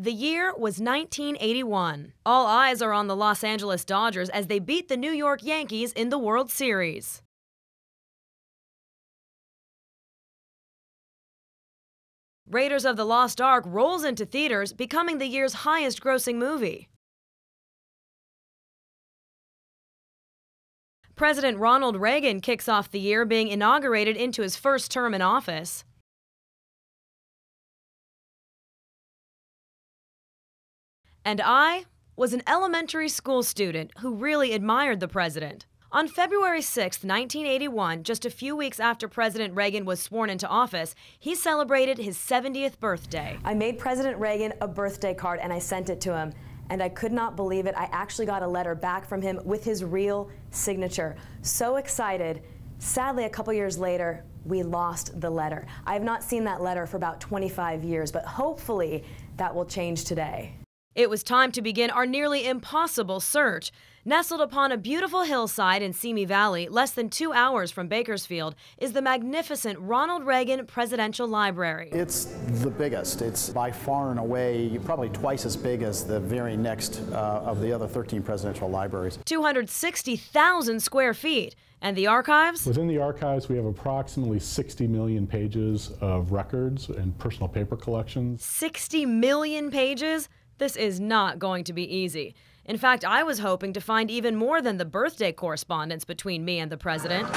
The year was 1981. All eyes are on the Los Angeles Dodgers as they beat the New York Yankees in the World Series. Raiders of the Lost Ark rolls into theaters, becoming the year's highest-grossing movie. President Ronald Reagan kicks off the year being inaugurated into his first term in office. And I was an elementary school student who really admired the president. On February 6, 1981, just a few weeks after President Reagan was sworn into office, he celebrated his 70th birthday. I made President Reagan a birthday card and I sent it to him. And I could not believe it. I actually got a letter back from him with his real signature. So excited. Sadly, a couple years later, we lost the letter. I have not seen that letter for about 25 years, but hopefully that will change today. It was time to begin our nearly impossible search. Nestled upon a beautiful hillside in Simi Valley, less than 2 hours from Bakersfield, is the magnificent Ronald Reagan Presidential Library. It's the biggest. It's by far and away probably twice as big as the very next of the other 13 presidential libraries. 260,000 square feet. And the archives? Within the archives, we have approximately 60 million pages of records and personal paper collections. 60 million pages? This is not going to be easy. In fact, I was hoping to find even more than the birthday correspondence between me and the president.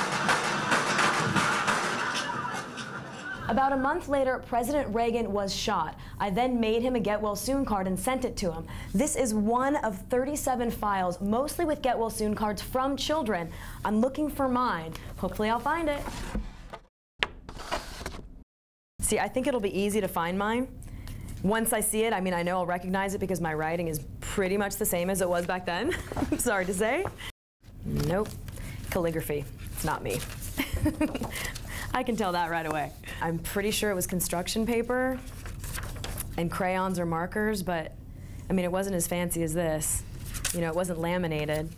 About a month later, President Reagan was shot. I then made him a Get Well Soon card and sent it to him. This is one of 37 files, mostly with Get Well Soon cards from children. I'm looking for mine. Hopefully I'll find it. See, I think it'll be easy to find mine. Once I see it, I know I'll recognize it because my writing is pretty much the same as it was back then. I'm sorry to say. Nope. Calligraphy. It's not me. I can tell that right away. I'm pretty sure it was construction paper and crayons or markers, but it wasn't as fancy as this. It wasn't laminated.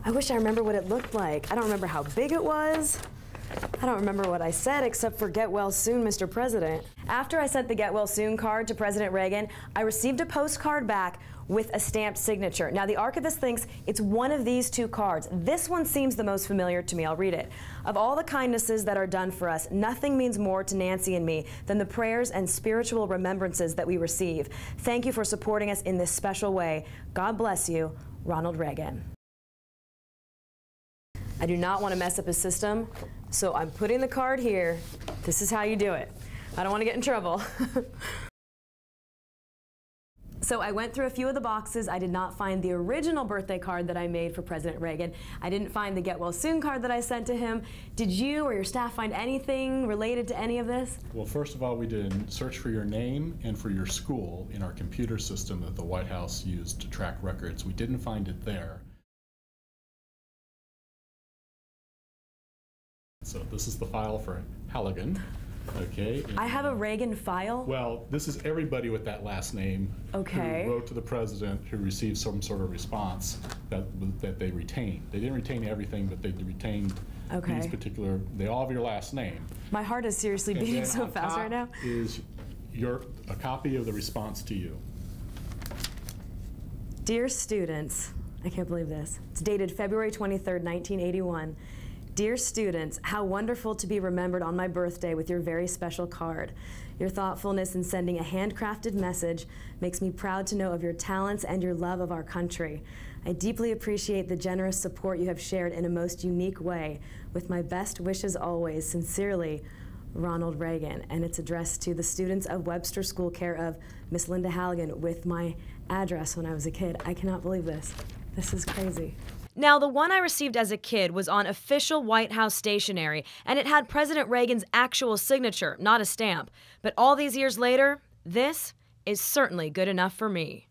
I wish I remember what it looked like. I don't remember how big it was. I don't remember what I said except for Get Well Soon, Mr. President. After I sent the Get Well Soon card to President Reagan, I received a postcard back with a stamped signature. Now, the archivist thinks it's one of these two cards. This one seems the most familiar to me. I'll read it. Of all the kindnesses that are done for us, nothing means more to Nancy and me than the prayers and spiritual remembrances that we receive. Thank you for supporting us in this special way. God bless you, Ronald Reagan. I do not want to mess up his system, so I'm putting the card here. This is how you do it. I don't want to get in trouble. So I went through a few of the boxes. I did not find the original birthday card that I made for President Reagan. I didn't find the Get Well Soon card that I sent to him. Did you or your staff find anything related to any of this? Well, first of all, we did a search for your name and for your school in our computer system that the White House used to track records. We didn't find it there. So this is the file for Halligan, okay? I have a Reagan file? Well, this is everybody with that last name who wrote to the president who received some sort of response that they retained. They didn't retain everything, but they retained these particular, they all have your last name. My heart is seriously beating so fast right now. Is a copy of the response to you. Dear students, I can't believe this. It's dated February 23rd, 1981. Dear students, how wonderful to be remembered on my birthday with your very special card. Your thoughtfulness in sending a handcrafted message makes me proud to know of your talents and your love of our country. I deeply appreciate the generous support you have shared in a most unique way. With my best wishes always, sincerely, Ronald Reagan. And it's addressed to the students of Webster School, care of Miss Lynda Halligan, with my address when I was a kid. I cannot believe this. This is crazy. Now, the one I received as a kid was on official White House stationery, and it had President Reagan's actual signature, not a stamp. But all these years later, this is certainly good enough for me.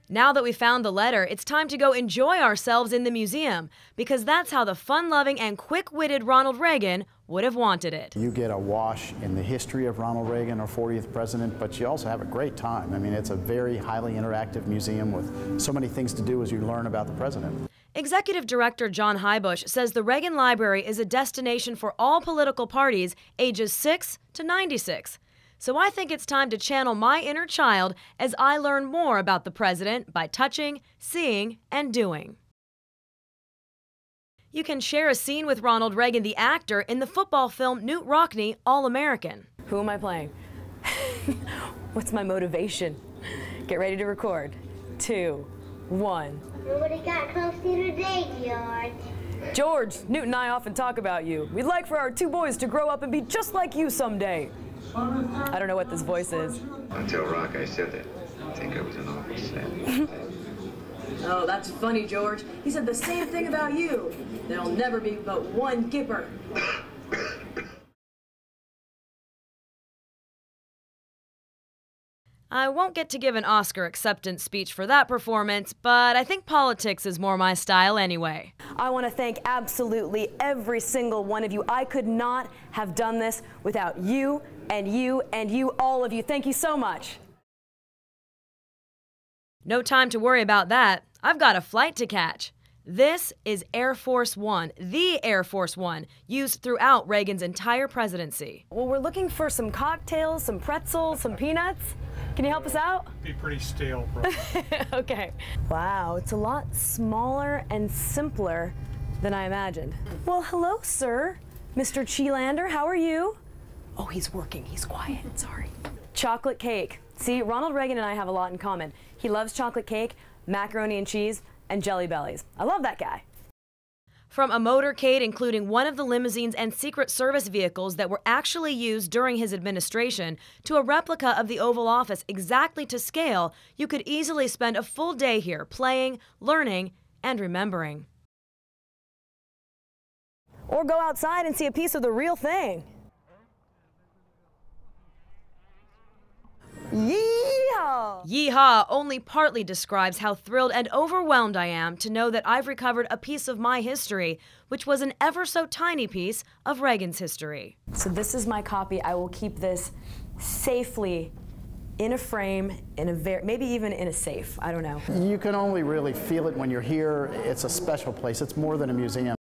Now that we found the letter, it's time to go enjoy ourselves in the museum, because that's how the fun-loving and quick-witted Ronald Reagan would have wanted it. You get a wash in the history of Ronald Reagan, our 40th president, but you also have a great time. It's a very highly interactive museum with so many things to do as you learn about the president. Executive Director John Hybush says the Reagan Library is a destination for all political parties ages 6 to 96. So I think it's time to channel my inner child as I learn more about the president by touching, seeing, and doing. You can share a scene with Ronald Reagan, the actor, in the football film Newt Rockne, All-American. Who am I playing? What's my motivation? Get ready to record. 2, 1. Nobody got close to you today, George. George, Newt and I often talk about you. We'd like for our 2 boys to grow up and be just like you someday. I don't know what this voice is. Until Rock, I said that. I think I was an awful sad. Oh, that's funny, George. He said the same thing about you. There'll never be but one Gipper. I won't get to give an Oscar acceptance speech for that performance, but I think politics is more my style anyway. I want to thank absolutely every single one of you. I could not have done this without you and you and you, all of you. Thank you so much. No time to worry about that. I've got a flight to catch. This is Air Force One, the Air Force One, used throughout Reagan's entire presidency. Well, we're looking for some cocktails, some pretzels, some peanuts. Can you help us out? Be pretty stale, bro. Okay. Wow, it's a lot smaller and simpler than I imagined. Well, hello, sir. Mr. Cheelander, how are you? Oh, he's working. He's quiet. Sorry. Chocolate cake. See, Ronald Reagan and I have a lot in common. He loves chocolate cake, macaroni and cheese, and Jelly Bellies. I love that guy. From a motorcade including one of the limousines and Secret Service vehicles that were actually used during his administration to a replica of the Oval Office exactly to scale, you could easily spend a full day here playing, learning, and remembering. Or go outside and see a piece of the real thing. Yeehaw! Yeehaw only partly describes how thrilled and overwhelmed I am to know that I've recovered a piece of my history, which was an ever so tiny piece of Reagan's history. So this is my copy. I will keep this safely in a frame, maybe even in a safe. I don't know. You can only really feel it when you're here. It's a special place. It's more than a museum.